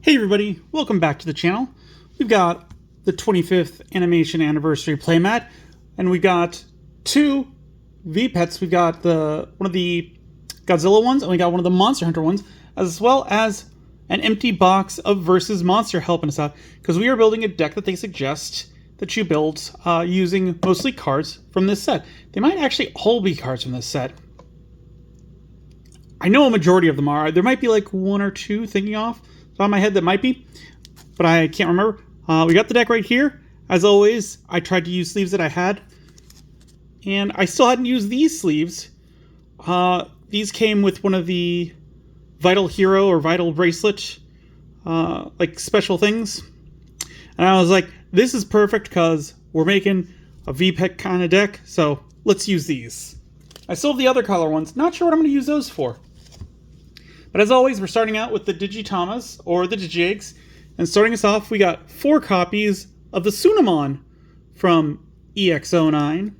Hey everybody, welcome back to the channel. We've got the 25th animation anniversary playmat, and we got two V-Pets. We've got one of the Godzilla ones, and we got one of the Monster Hunter ones, as well as an empty box of Versus Monster helping us out, because we are building a deck that they suggest that you build using mostly cards from this set. They might actually all be cards from this set. I know a majority of them are. There might be like one or two thinking off on my head that might be, but I can't remember. We got the deck right here. As always, I tried to use sleeves that I had, and I still hadn't used these sleeves. These came with one of the Vital Hero or Vital Bracelet like special things, and I was like, this is perfect because we're making a V-Pet kind of deck, so let's use these. I still have the other color ones. Not sure what I'm going to use those for. But as always, we're starting out with the Digitamas, or the Digi-Eggs. And starting us off, we got 4 copies of the Sunamon from EX09,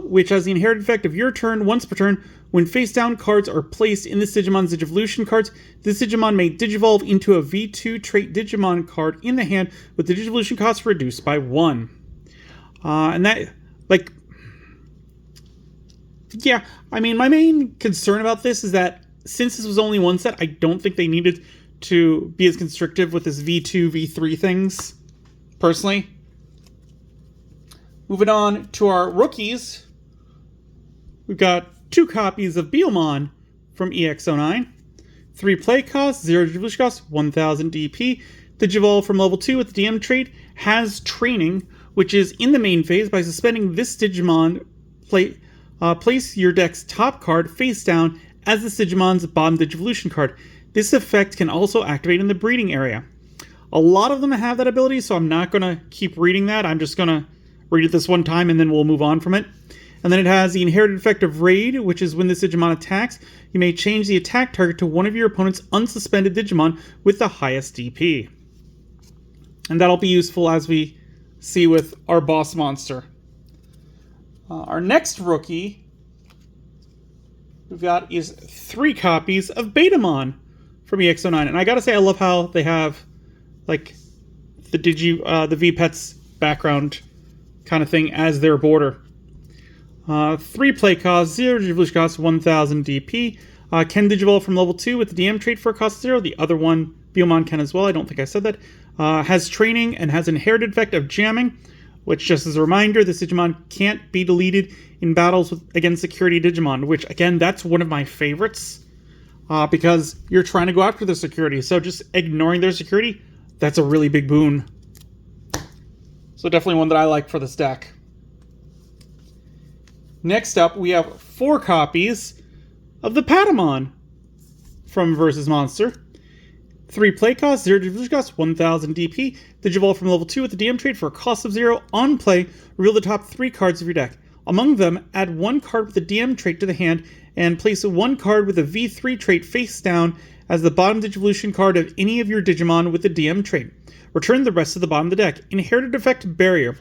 which has the inherited effect of your turn, once per turn. When face-down cards are placed in this Digimon's Digivolution cards, this Digimon may Digivolve into a V2 trait Digimon card in the hand with the Digivolution cost reduced by 1. And that, like, yeah, I mean, my main concern about this is that since this was only one set, I don't think they needed to be as constrictive with this V2, V3 things, personally. Moving on to our rookies, we've got 2 copies of Beelmon from EX09. 3 play cost, 0 Digivolution cost, 1000 DP. Digivolve from level 2 with the DM trait, has training, which is in the main phase. By suspending this Digimon, place your deck's top card face down as the Digimon's bottom Digivolution card. This effect can also activate in the breeding area. A lot of them have that ability, so I'm not going to keep reading that. I'm just going to read it this one time, and then we'll move on from it. And then it has the inherited effect of Raid, which is when this Digimon attacks, you may change the attack target to one of your opponent's unsuspended Digimon with the highest DP. And that'll be useful as we see with our boss monster. Our next rookie we've got is 3 copies of Betamon from EX09. And I gotta say, I love how they have, like, the V-Pets background kind of thing as their border. 3 play cost, 0 Digivolution cost, 1000 DP. Can Digivolve from level 2 with the DM trait for a cost 0. The other one, Beelmon, can as well. I don't think I said that. Has training and has inherited effect of jamming, which, just as a reminder, this Digimon can't be deleted in battles against security Digimon, which, again, that's one of my favorites, because you're trying to go after the security, so just ignoring their security, that's a really big boon. So definitely one that I like for this deck. Next up, we have 4 copies of the Patamon from Versus Monster. 3 play cost, 0 Digivolution cost, 1000 DP. Digivolve from level 2 with the DM trait for a cost of 0. On play, reveal the top 3 cards of your deck. Among them, add 1 card with the DM trait to the hand, and place 1 card with a V3 trait face down as the bottom Digivolution card of any of your Digimon with the DM trait. Return the rest to the bottom of the deck. Inherited effect Barrier.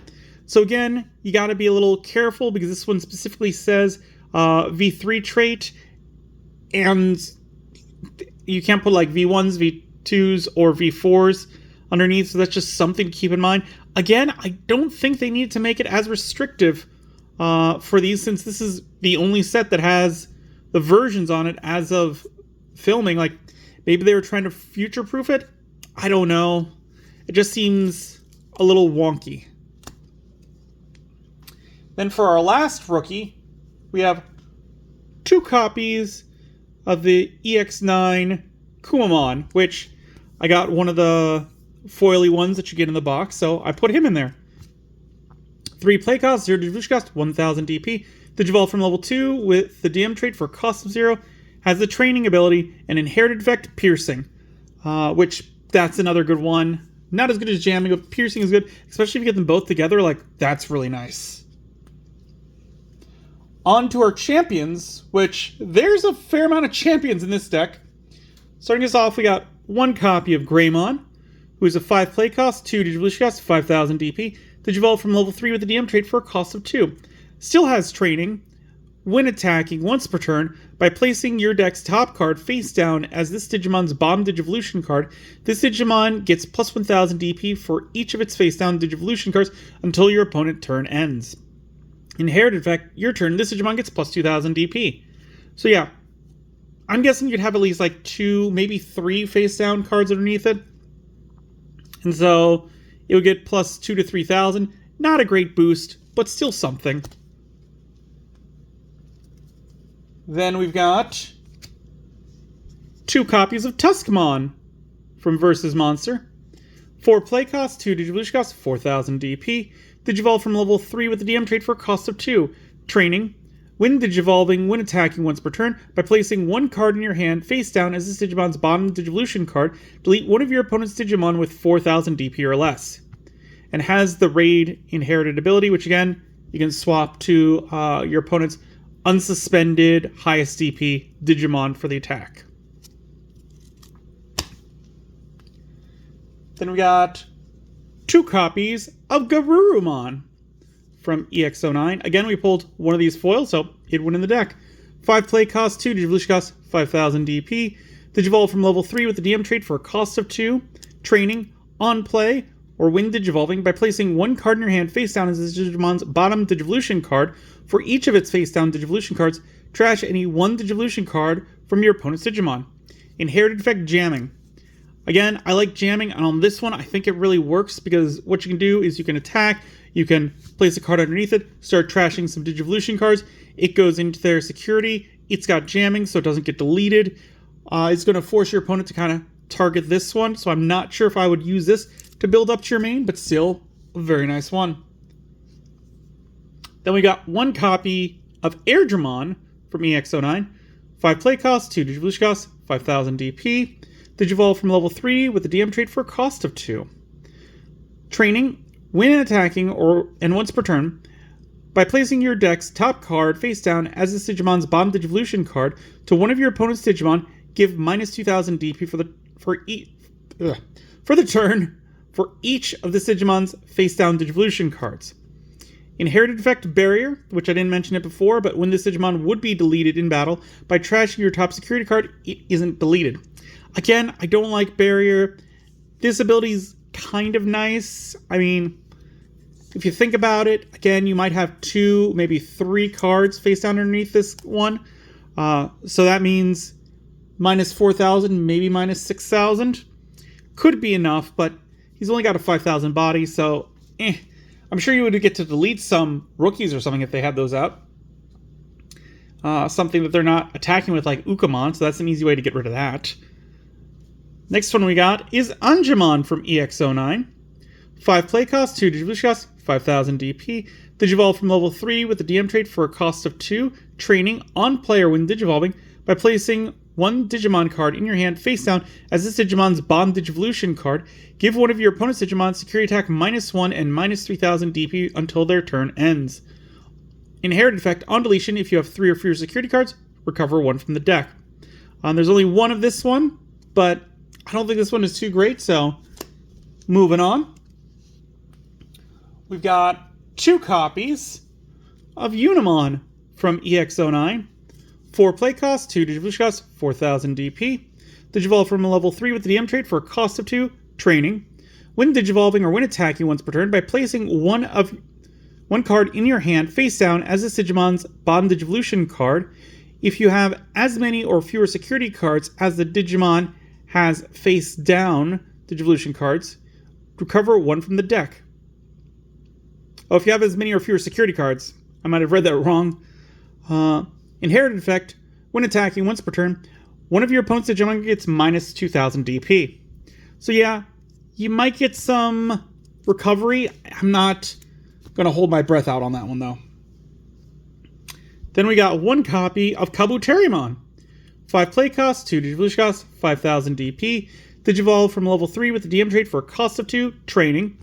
So again, you gotta be a little careful, because this one specifically says V3 trait, and you can't put like V1s, V2s, or V4s underneath, so that's just something to keep in mind. Again, I don't think they need to make it as restrictive for these, since this is the only set that has the versions on it as of filming. Like, maybe they were trying to future-proof it? I don't know. It just seems a little wonky. Then for our last rookie, we have 2 copies of the EX9 Kumamon, which I got one of the foily ones that you get in the box, so I put him in there. 3 play cost, 0 Digivolution cost, 1000 DP. Digivolve from level 2 with the DM trait for a cost of 0. Has the training ability and inherited effect Piercing, which that's another good one. Not as good as jamming, but Piercing is good, especially if you get them both together. Like, that's really nice. On to our champions, which there's a fair amount of champions in this deck. Starting us off, we got 1 copy of Greymon, who is a 5 play cost, 2 Digivolution cost, 5000 DP. Digivolve from level 3 with the DM trait for a cost of 2. Still has training, when attacking once per turn by placing your deck's top card face down as this Digimon's bottom Digivolution card. This Digimon gets plus 1000 DP for each of its face down Digivolution cards until your opponent's turn ends. Inherited effect, your turn, this Digimon gets plus 2000 DP. So yeah, I'm guessing you'd have at least like 2, maybe 3 face down cards underneath it. And so it would get plus 2 to 3000. Not a great boost, but still something. Then we've got 2 copies of Tuskamon from Versus Monster. 4 play cost, 2 Digivolution cost, 4000 DP. Digivolve from level 3 with the DM trait for a cost of 2. Training. When Digivolving, when attacking once per turn, by placing 1 card in your hand face down as this Digimon's bottom Digivolution card, delete one of your opponent's Digimon with 4000 DP or less. And has the Raid inherited ability, which again, you can swap to your opponent's unsuspended highest DP Digimon for the attack. Then we got 2 copies of Garurumon from EX09. Again, we pulled one of these foils, so it went in the deck. 5 play cost, 2 Digivolution cost, 5000 DP. Digivolve from level 3 with the DM trait for a cost of 2. Training, on play, or when Digivolving by placing 1 card in your hand face down as this Digimon's bottom Digivolution card. For each of its face down Digivolution cards, trash any 1 Digivolution card from your opponent's Digimon. Inherited effect, jamming. Again, I like jamming, and on this one, I think it really works because what you can do is you can attack, you can place a card underneath it, start trashing some Digivolution cards. It goes into their security. It's got jamming, so it doesn't get deleted. It's going to force your opponent to kind of target this one, so I'm not sure if I would use this to build up to your main, but still a very nice one. Then we got 1 copy of Airdramon from EX09. 5 play cost, 2 Digivolution cost, 5000 DP. Digivolve from level 3 with the DM trait for a cost of 2. Training, when attacking and once per turn, by placing your deck's top card face down as this Digimon's bottom Digivolution card to one of your opponent's Digimon, give minus 2000 DP for the turn for each of the Digimon's face down Digivolution cards. Inherited effect, Barrier, which I didn't mention it before, but when this Digimon would be deleted in battle by trashing your top security card, it isn't deleted. Again, I don't like Barrier. This ability's kind of nice. I mean, if you think about it, again, you might have 2, maybe 3 cards face down underneath this one. So that means minus 4,000, maybe minus 6,000. Could be enough, but he's only got a 5,000 body, so I'm sure you would get to delete some rookies or something if they had those out. Something that they're not attacking with like Ukamon, so that's an easy way to get rid of that. Next one we got is Angemon from EX09. 5 play cost, 2 Digivolution cost, 5000 DP. Digivolve from level 3 with the DM trait for a cost of 2. Training, on player when Digivolving by placing 1 Digimon card in your hand face down as this Digimon's bottom Digivolution card. Give one of your opponent's Digimon security attack -1 and minus 3000 DP until their turn ends. Inherited effect, on deletion, if you have 3 or fewer security cards, recover 1 from the deck. There's only 1 of this one, but I don't think this one is too great, so moving on. We've got 2 copies of Unimon from EX09. 4 play cost, 2 Digivolution cost, 4000 DP. Digivolve from a level 3 with the DM trait for a cost of 2. Training. When Digivolving or when attacking once per turn by placing 1 card in your hand face down as this Digimon's bottom Digivolution card. If you have as many or fewer security cards as the Digimon has face down Digivolution cards, recover 1 from the deck. Oh, if you have as many or fewer security cards, I might have read that wrong. Inherited effect, when attacking once per turn, one of your opponent's Digimon gets minus 2000 DP. So yeah, you might get some recovery. I'm not going to hold my breath out on that one though. Then we got 1 copy of Kabuterimon. 5 play cost, 2 Digivolution cost, 5000 DP. Digivolve from level 3 with the DM trait for a cost of 2. Training.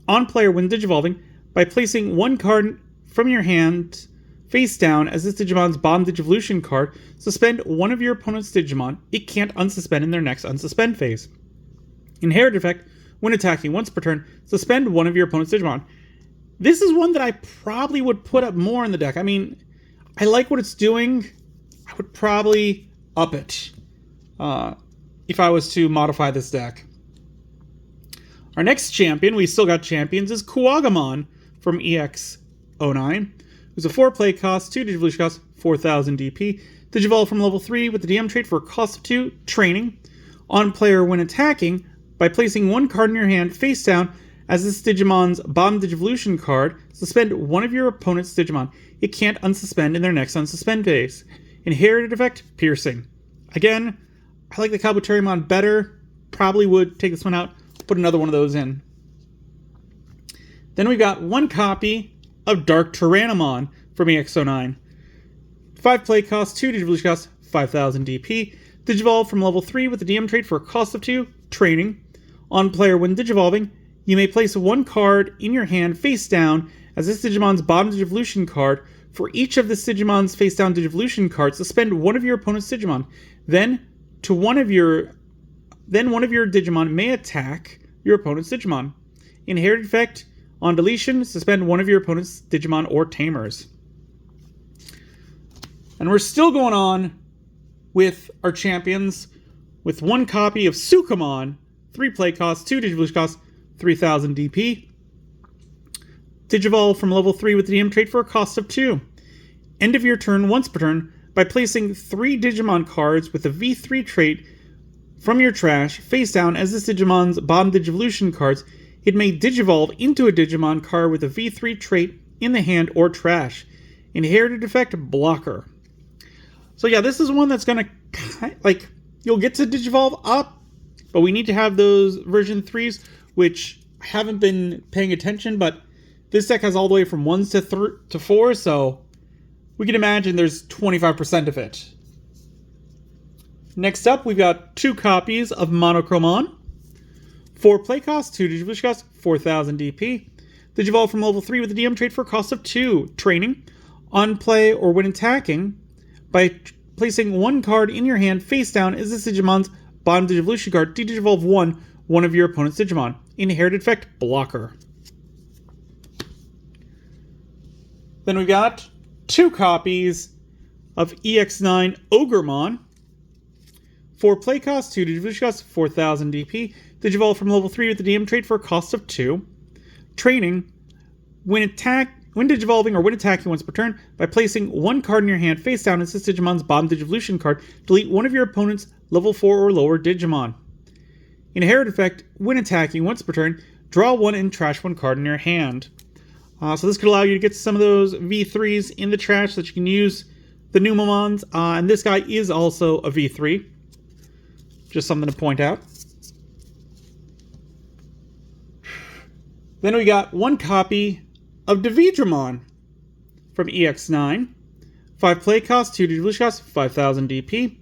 On player when Digivolving by placing 1 card from your hand face down as this Digimon's bottom Digivolution card. Suspend 1 of your opponent's Digimon. It can't unsuspend in their next unsuspend phase. Inherited effect, when attacking once per turn, suspend 1 of your opponent's Digimon. This is one that I probably would put up more in the deck. I mean, I like what it's doing. I would probably up it if I was to modify this deck. Our next champion, we still got champions, is Kuwagamon from EX09. Who's a 4-play cost, 2 Digivolution cost, 4,000 DP. Digivolve from level 3 with the DM trait for a cost of 2, training. On player when attacking, by placing one card in your hand face down as this Digimon's bottom Digivolution card, suspend one of your opponent's Digimon. It can't unsuspend in their next unsuspend phase. Inherited effect, piercing. Again, I like the Kabuterimon better. Probably would take this one out, put another one of those in. Then we got one copy of Dark Tyrannomon from EX09. 5 play cost, 2 Digivolution cost, 5,000 DP. Digivolve from level 3 with the DM trait for a cost of 2, training. On player when Digivolving, you may place one card in your hand face down as this Digimon's bottom Digivolution card. For each of this Digimon's face down Digivolution cards, suspend one of your opponent's Digimon. Then one of your Digimon may attack your opponent's Digimon. Inherited effect, on deletion, suspend one of your opponent's Digimon or Tamers. And we're still going on with our champions with one copy of Sukamon, 3 play cost, 2 Digivolution cost, 3,000 DP. Digivolve from level 3 with the DM trait for a cost of 2. End of your turn once per turn by placing 3 Digimon cards with a V3 trait from your trash face down as this Digimon's bottom Digivolution cards. It may Digivolve into a Digimon card with a V3 trait in the hand or trash. Inherited effect, blocker. So yeah, this is one that's gonna, like, you'll get to Digivolve up, but we need to have those version 3s, which I haven't been paying attention, but this deck has all the way from 1s to 4, so we can imagine there's 25% of it. Next up, we've got 2 copies of Monochromon. 4 play cost, 2 Digivolution cost, 4,000 DP. Digivolve from level 3 with the DM trait for a cost of 2, training. On play or when attacking, by placing one card in your hand face down is this Digimon's bottom Digivolution card, Digivolve one of your opponent's Digimon. Inherited effect, blocker. Then we got 2 copies of EX9 Ogremon. 4 play cost, 2 Digivolution cost, 4,000 DP. Digivolve from level 3 with the DM trait for a cost of 2. Training. When Digivolving or when attacking once per turn, by placing one card in your hand face down as this Digimon's bottom Digivolution card, delete one of your opponent's level 4 or lower Digimon. Inherited effect, when attacking once per turn, draw one and trash one card in your hand. So this could allow you to get some of those V3s in the trash so that you can use the Numamons. And this guy is also a V3. Just something to point out. Then we got one copy of Digimon from EX9. 5 play cost, 2 Digivolution cost, 5,000 DP.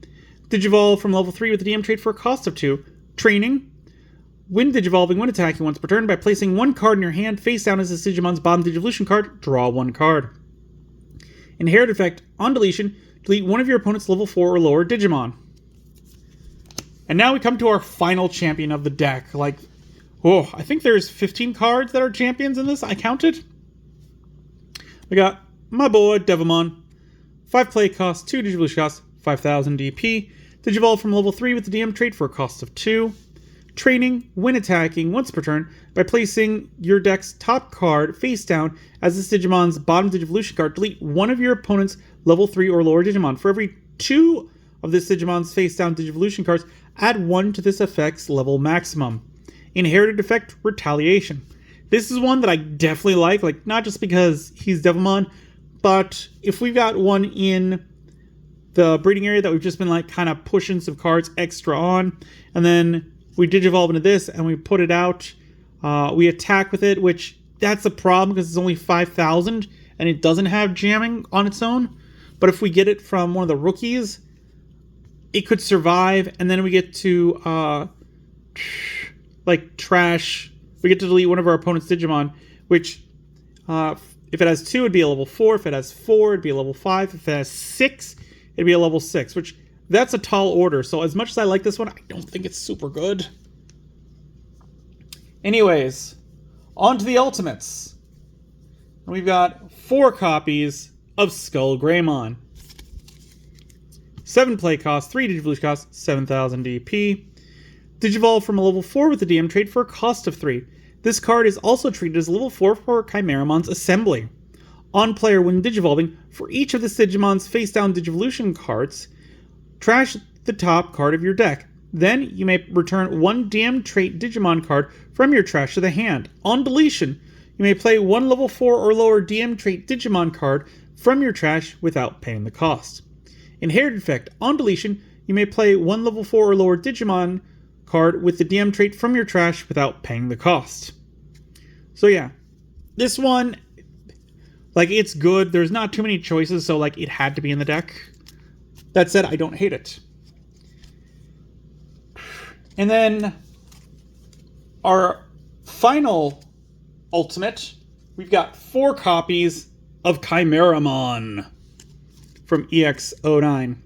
Digivolve from level 3 with the DM trait for a cost of 2. Training. When Digivolving, when attacking once per turn, by placing one card in your hand face down as this Digimon's bottom Digivolution card, draw one card. Inherited effect, on deletion, delete one of your opponent's level 4 or lower Digimon. And now we come to our final champion of the deck. I think there's 15 cards that are champions in this. I counted. We got my boy, Devimon. 5 play cost, 2 Digivolution cost, 5,000 DP. Digivolve from level 3 with the DM trait for a cost of 2. Training, when attacking once per turn, by placing your deck's top card face down as this Digimon's bottom Digivolution card, delete one of your opponent's level 3 or lower Digimon. For every 2 of this Digimon's face down Digivolution cards, add 1 to this effect's level maximum. Inherited effect, retaliation. This is one that I definitely like not just because he's Devimon, but if we've got one in the breeding area that we've just been kind of pushing some cards extra on, and then we Digivolve into this and we put it out, we attack with it, which that's a problem because it's only 5,000 and it doesn't have jamming on its own. But if we get it from one of the rookies, it could survive, and then we get to trash. We get to delete one of our opponent's Digimon, which if it has 2, it'd be a level 4. If it has 4, it'd be a level 5. If it has 6, it'd be a level 6, which that's a tall order. So as much as I like this one, I don't think it's super good. Anyways, on to the Ultimates. We've got 4 copies of Skull Greymon. 7 play cost, 3 Digivolution cost, 7,000 DP. Digivolve from a level 4 with the DM trait for a cost of 3. This card is also treated as a level 4 for Chimeramon's Assembly. On player, when Digivolving, for each of the Digimon's face-down Digivolution cards, trash the top card of your deck. Then you may return 1 DM trait Digimon card from your trash to the hand. On deletion, you may play 1 level 4 or lower DM trait Digimon card from your trash without paying the cost. Inherited effect, on deletion, you may play 1 level 4 or lower Digimon card with the DM trait from your trash without paying the cost. So yeah, this one, like, it's good. There's not too many choices, so like it had to be in the deck. That said, I don't hate it. And then our final ultimate, we've got 4 copies of Chimeramon from EX09.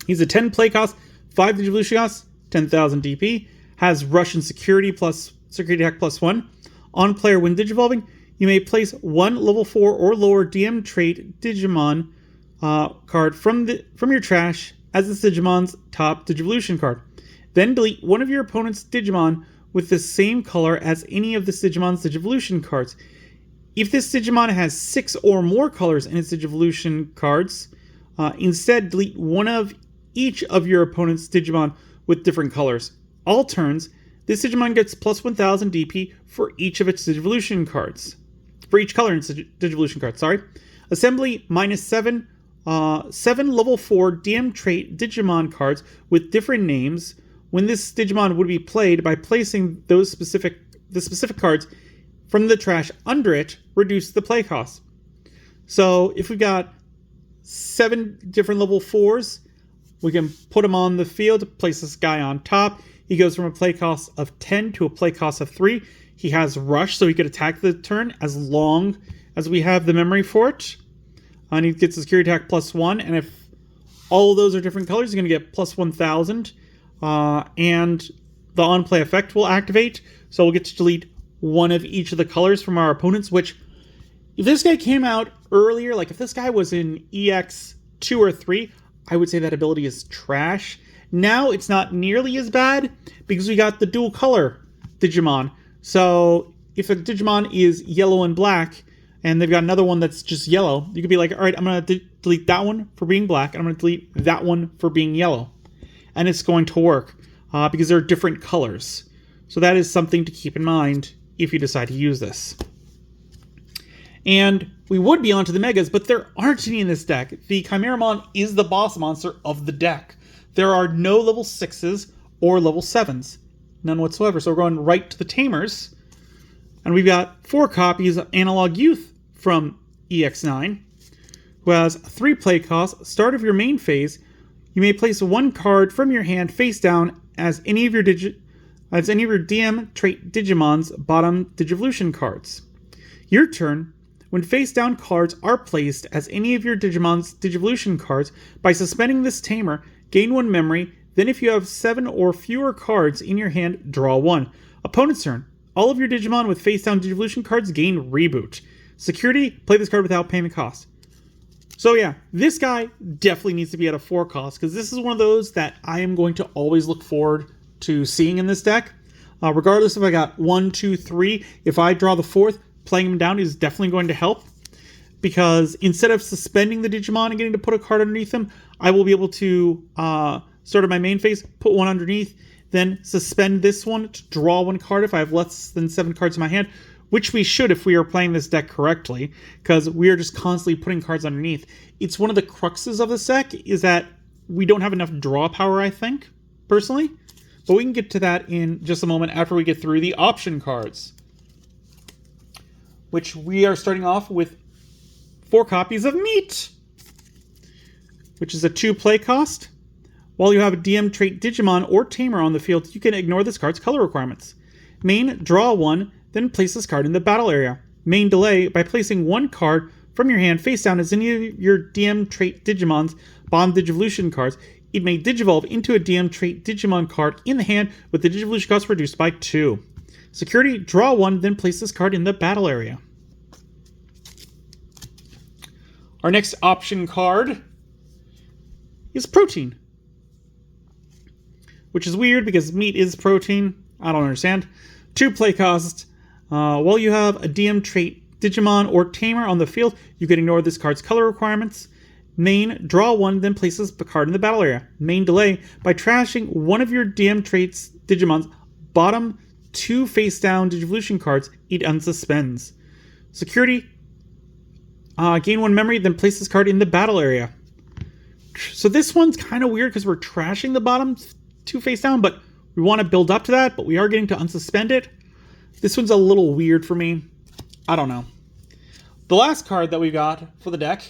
He's a 10 play cost, 5 Digivolution cost, 10,000 DP, has Russian security plus security hack plus 1. On player, when Digivolving, you may place 1 level 4 or lower DM trait Digimon card from your trash as the Digimon's top Digivolution card. Then delete one of your opponent's Digimon with the same color as any of the Digimon's Digivolution cards. If this Digimon has 6 or more colors in its Digivolution cards, instead delete one of each of your opponent's Digimon with different colors. All turns, this Digimon gets plus 1,000 DP for each of its Digivolution cards. For each color in its Digivolution cards, sorry. Assembly, minus 7 level 4 DM trait Digimon cards with different names when this Digimon would be played by placing the specific cards from the trash under it, reduce the play cost. So if we got 7 different level 4s, we can put him on the field, place this guy on top. He goes from a play cost of 10 to a play cost of 3. He has Rush, so he could attack the turn as long as we have the memory for it. And he gets a security attack plus 1, and if all of those are different colors, he's going to get plus 1,000. And the on-play effect will activate, so we'll get to delete one of each of the colors from our opponents, which, if this guy came out earlier, like if this guy was in EX 2 or 3, I would say that ability is trash. Now it's not nearly as bad because we got the dual color Digimon. So if a Digimon is yellow and black and they've got another one that's just yellow, you could be like, all right, I'm going to delete that one for being black and I'm going to delete that one for being yellow. And it's going to work because they're different colors. So that is something to keep in mind if you decide to use this. And we would be onto the Megas, but there aren't any in this deck. The Chimeramon is the boss monster of the deck. There are no level 6s or level 7s. None whatsoever. So we're going right to the Tamers. And we've got 4 copies of Analog Youth from EX9, who has 3 play costs. Start of your main phase, you may place 1 card from your hand face down as any of your DM trait Digimon's bottom Digivolution cards. Your turn, when face down cards are placed as any of your Digimon's Digivolution cards, by suspending this Tamer, gain 1 memory, then if you have 7 or fewer cards in your hand, draw 1. Opponent's turn. All of your Digimon with face down Digivolution cards gain Reboot. Security, play this card without paying the cost. So yeah, this guy definitely needs to be at a 4 cost, because this is one of those that I am going to always look forward to seeing in this deck. Regardless if I got 1, 2, 3, if I draw the 4th, playing him down is definitely going to help. Because instead of suspending the Digimon and getting to put a card underneath him, I will be able to start at my main phase, put 1 underneath, then suspend this one to draw 1 card if I have less than 7 cards in my hand, which we should if we are playing this deck correctly, because we are just constantly putting cards underneath. It's one of the cruxes of this deck is that we don't have enough draw power, I think, personally. But we can get to that in just a moment after we get through the option cards, which we are starting off with 4 copies of Meat, which is a 2 play cost. While you have a DM trait Digimon or Tamer on the field, you can ignore this card's color requirements. Main, draw 1, then place this card in the battle area. Main delay, by placing 1 card from your hand face down as any of your DM trait Digimon's bottom Digivolution cards, it may Digivolve into a DM trait Digimon card in the hand with the Digivolution cost reduced by 2. Security, draw 1, then place this card in the battle area. Our next option card is protein, which is weird because meat is protein. I don't understand. 2 play cost. While you have a DM trait, Digimon, or Tamer on the field, you can ignore this card's color requirements. Main, draw 1, then places the card in the battle area. Main delay, by trashing one of your DM traits Digimon's bottom 2 face-down Digivolution cards, it unsuspends. Security, gain 1 memory, then place this card in the battle area. So this one's kind of weird because we're trashing the bottom 2 face down, but we want to build up to that, but we are getting to unsuspend it. This one's a little weird for me. I don't know. The last card that we got for the deck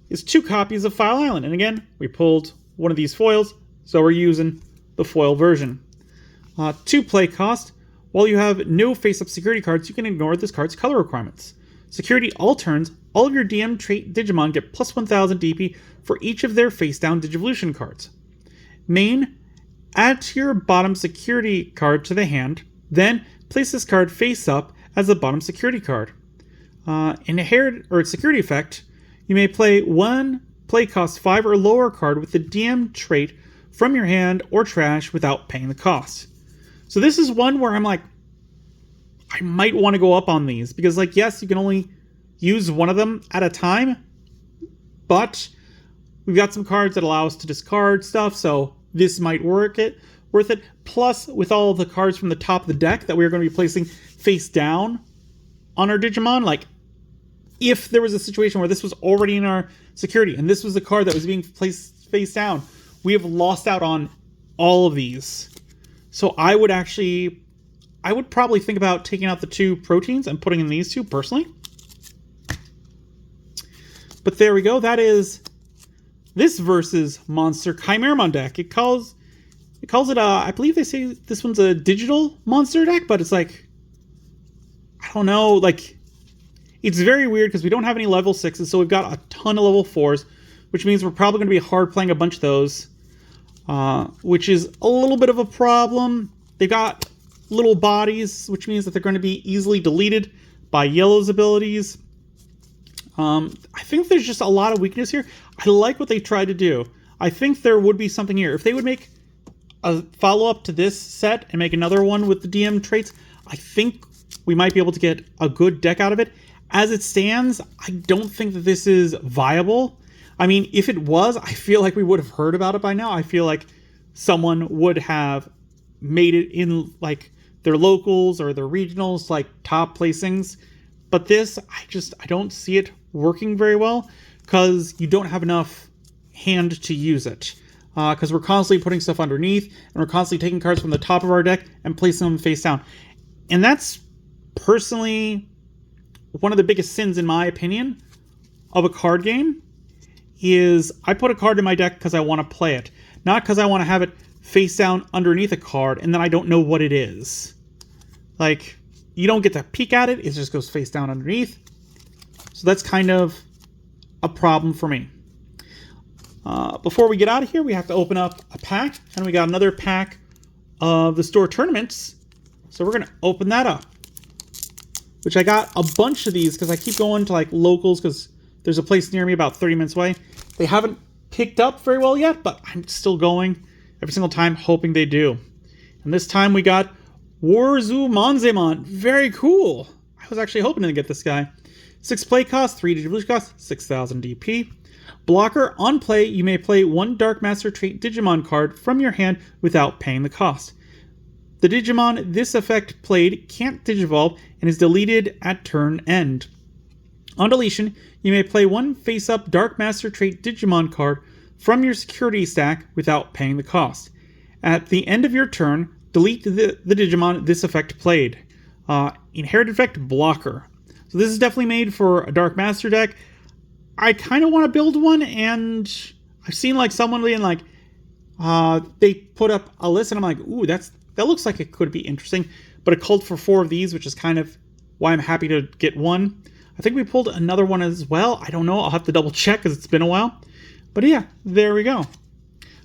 is 2 copies of File Island. And again, we pulled one of these foils, so we're using the foil version. 2 play cost. While you have no face-up security cards, you can ignore this card's color requirements. Security all turns, all of your DM trait Digimon get plus 1000 DP for each of their face-down Digivolution cards. Main, add to your bottom security card to the hand, then place this card face-up as the bottom security card. Inherit or security effect, you may play 1 play cost 5 or lower card with the DM trait from your hand or trash without paying the cost. So this is one where I'm like, I might want to go up on these because, like, yes, you can only use one of them at a time, but we've got some cards that allow us to discard stuff, so this might worth it. Plus, with all the cards from the top of the deck that we're going to be placing face down on our Digimon, like, if there was a situation where this was already in our security and this was the card that was being placed face down, we have lost out on all of these. So I would probably think about taking out the 2 proteins and putting in these 2 personally. But there we go. That is this versus Monster Chimeramon deck. It calls it I believe they say this one's a digital monster deck, but it's like, I don't know, like, it's very weird because we don't have any level 6s, so we've got a ton of level 4s, which means we're probably going to be hard playing a bunch of those, which is a little bit of a problem. They've got little bodies, which means that they're going to be easily deleted by Yellow's abilities. I think there's just a lot of weakness here. I like what they tried to do. I think there would be something here. If they would make a follow-up to this set and make another one with the DM traits, I think we might be able to get a good deck out of it. As it stands, I don't think that this is viable. I mean, if it was, I feel like we would have heard about it by now. I feel like someone would have made it in, like, their locals or their regionals, like, top placings. But this, I don't see it working very well because you don't have enough hand to use it. Because we're constantly putting stuff underneath and we're constantly taking cards from the top of our deck and placing them face down. And that's personally one of the biggest sins, in my opinion, of a card game, is I put a card in my deck because I want to play it, not because I want to have it face down underneath a card and then I don't know what it is. Like, you don't get to peek at it, it just goes face down underneath. So that's kind of a problem for me. Before we get out of here, we have to open up a pack, and we got another pack of the store tournaments. So we're going to open that up. Which I got a bunch of these because I keep going to, like, locals because there's a place near me about 30 minutes away. They haven't picked up very well yet, but I'm still going every single time hoping they do. And this time we got Warzumonzemon. Very cool. I was actually hoping to get this guy. 6 play cost, 3 Digivolution cost, 6000 DP. Blocker, on play, you may play 1 Dark Master trait Digimon card from your hand without paying the cost. The Digimon this effect played can't Digivolve and is deleted at turn end. On deletion, you may play 1 face-up Dark Master trait Digimon card from your security stack without paying the cost. At the end of your turn, delete the Digimon this effect played. Inherited effect, Blocker. So this is definitely made for a Dark Master deck. I kind of want to build one, and I've seen, like, someone being like, they put up a list, and I'm like, ooh, that looks like it could be interesting. But it called for 4 of these, which is kind of why I'm happy to get one. I think we pulled another one as well. I don't know. I'll have to double check because it's been a while. But yeah, there we go.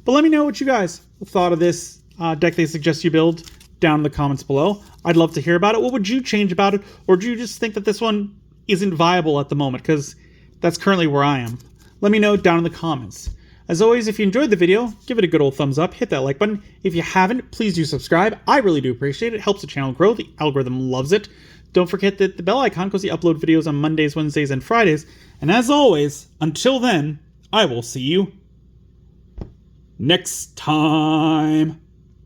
But let me know what you guys thought of this deck they suggest you build down in the comments below. I'd love to hear about it. What would you change about it? Or do you just think that this one isn't viable at the moment? Because That's currently where I am. Let me know down in the comments. As always, if you enjoyed the video, give it a good old thumbs up, hit that like button. If you haven't, please do subscribe. I really do appreciate it. It helps the channel grow. The algorithm loves it. Don't forget that the bell icon because we upload videos on Mondays, Wednesdays, and Fridays. And as always, until then, I will see you next time.